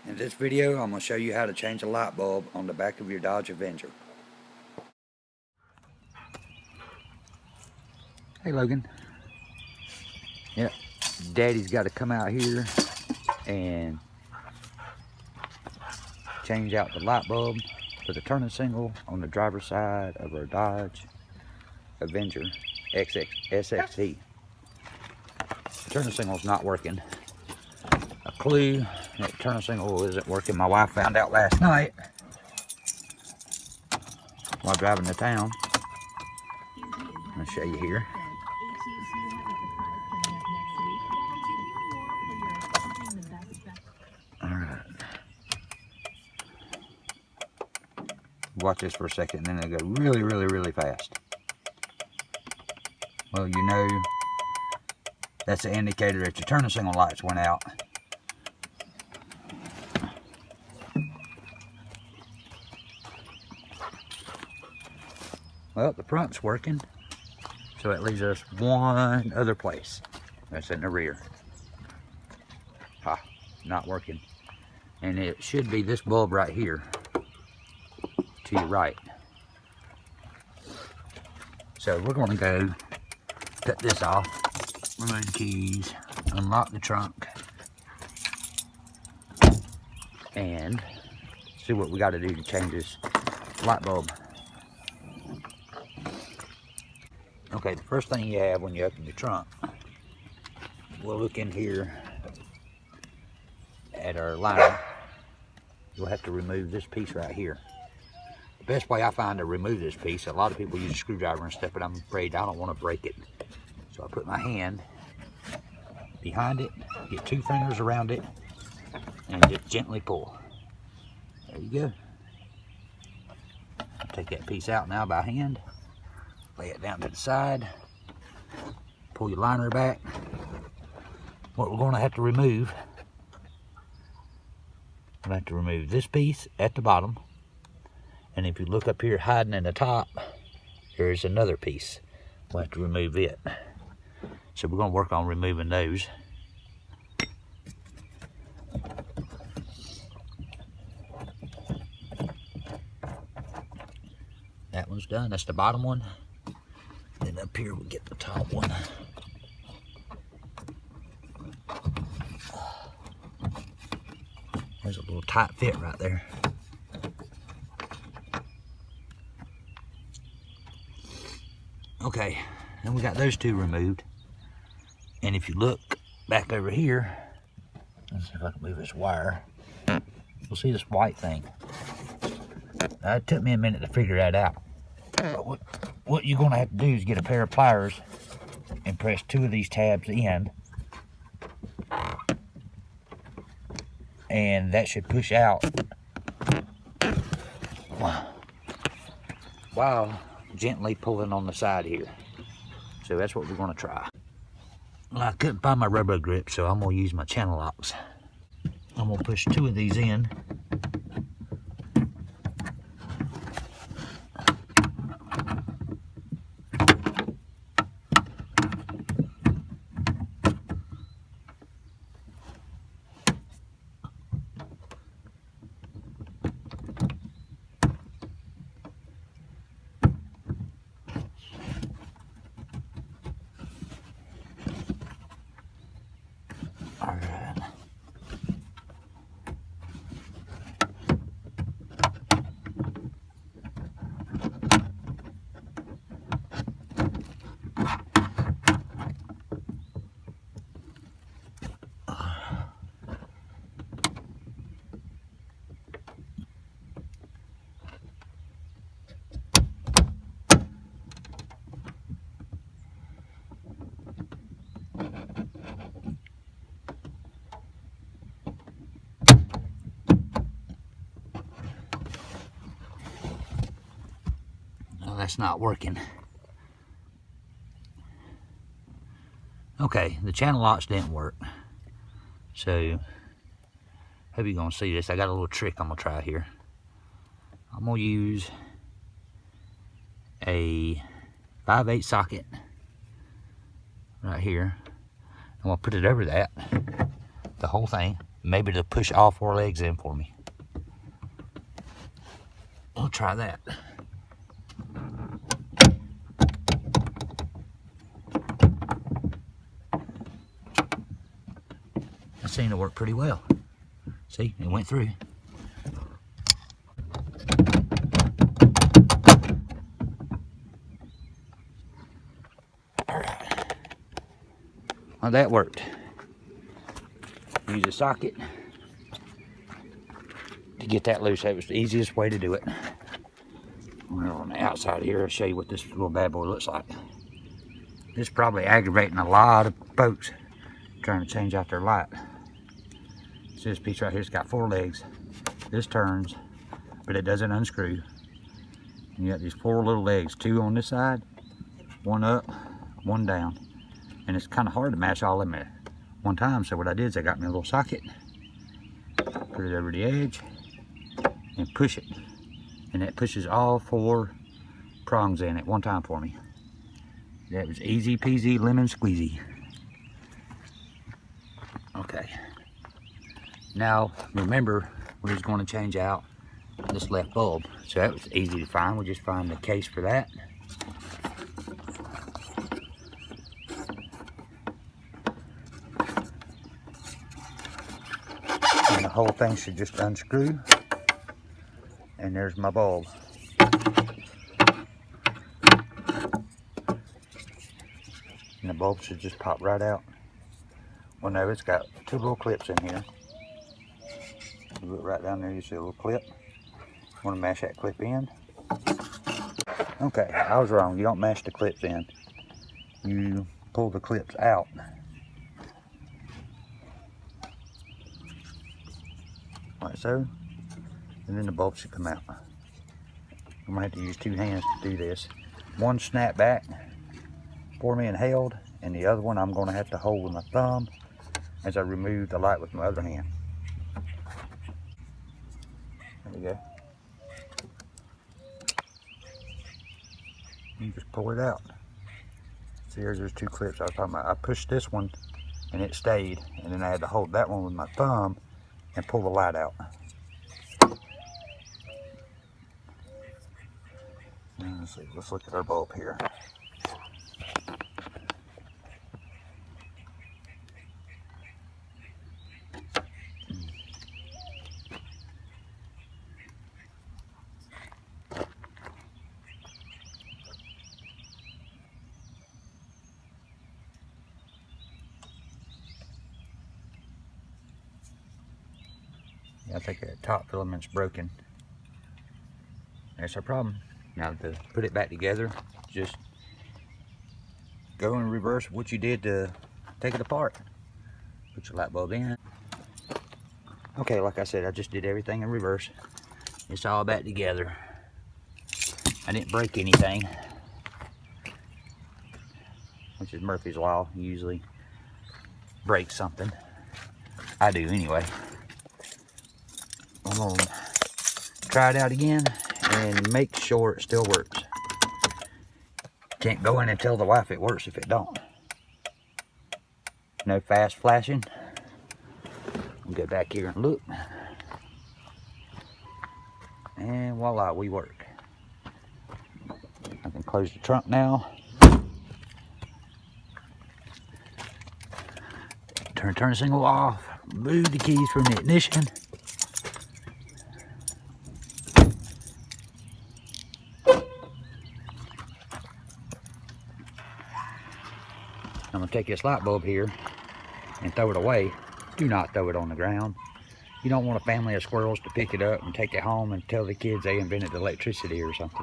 In this video, I'm going to show you how to change a light bulb on the back of your Dodge Avenger. Hey Logan. Yep, Daddy's got to come out here and change out the light bulb for the turning signal on the driver's side of our Dodge Avenger SXT. The turning signal's not working. A clue that turning signal isn't working, my wife found out last night while driving to town. I'm going to show you here. Alright. Watch this for a second and then it'll go really, really, really fast. Well, you know, that's the indicator that your turning signal lights went out. Well, the front's working, so it leaves us one other place. That's in the rear. Ha, not working. And it should be this bulb right here to your right. So we're going to go cut this off, remove the keys, unlock the trunk, and see what we got to do to change this light bulb. Okay, the first thing you have when you open your trunk, we'll look in here at our liner. You'll have to remove this piece right here. The best way I find to remove this piece, a lot of people use a screwdriver and stuff, but I'm afraid I don't want to break it. So I put my hand behind it, get 2 fingers around it, and just gently pull. There you go. Take that piece out now by hand. Lay it down to the side, pull your liner back. What we're going to have to remove, we'll have to remove this piece at the bottom, and if you look up here hiding in the top, there's another piece. We'll have to remove it. So we're going to work on removing those. That one's done, that's the bottom one. Then up here we get the top one. There's a little tight fit right there. Okay, and we got those 2 removed. And if you look back over here, let's see if I can move this wire. You'll see this white thing. Now, it took me a minute to figure that out. But what you're going to have to do is get a pair of pliers and press 2 of these tabs in, and that should push out while gently pulling on the side here. So that's what we're going to try. Well, I couldn't find my rubber grip, so I'm going to use my channel locks. I'm going to push 2 of these in. That's not working. Okay, the channel locks didn't work. So, hope you're gonna see this. I got a little trick I'm gonna try here. I'm gonna use a 5/8 socket right here. I'm gonna put it over that, the whole thing, Maybe to push all 4 legs in for me. We'll try that. That seemed to work pretty well. See, it went through. All right. Well, that worked. Use a socket to get that loose. That was the easiest way to do it. We're on the outside here. I'll show you what this little bad boy looks like. This is probably aggravating a lot of folks trying to change out their light. See this piece right here, it's got 4 legs. This turns, but it doesn't unscrew. And you got these 4 little legs, 2 on this side, 1 up, 1 down. And it's kind of hard to mash all of them at one time. So what I did is I got me a little socket, put it over the edge, and push it. And that pushes all 4 prongs in at one time for me. That was easy peasy lemon squeezy. Okay. Now remember, we was going to change out this left bulb. So that was easy to find. We'll just find the case for that. And the whole thing should just unscrew. And there's my bulb. And the bulb should just pop right out. Well, no, it's got 2 little clips in here. You look right down there, you see a little clip. Want to mash that clip in. Okay, I was wrong. You don't mash the clips in. You pull the clips out. Like so. And then the bulb should come out. I'm gonna have to use 2 hands to do this. One snap back for me and held, and the other one I'm gonna have to hold with my thumb as I remove the light with my other hand. There we go. You just pull it out. See, there's 2 clips I was talking about. I pushed this one and it stayed, and then I had to hold that one with my thumb and pull the light out. Let's see, let's look at our bulb here. Yeah, I think that top filament's broken. That's our problem. Now to put it back together, just go in reverse what you did to take it apart. Put your light bulb in. Okay, like I said, I just did everything in reverse. It's all back together. I didn't break anything, which is Murphy's Law. You usually break something. I do anyway. I'm gonna try it out again and make sure it still works. Can't go in and tell the wife it works if it don't. No fast flashing. I'll go back here and look. And voila, we work. I can close the trunk now. Turn the signal off. Remove the keys from the ignition. I'm gonna take this light bulb here and throw it away. Do not throw it on the ground. You don't want a family of squirrels to pick it up and take it home and tell the kids they invented electricity or something.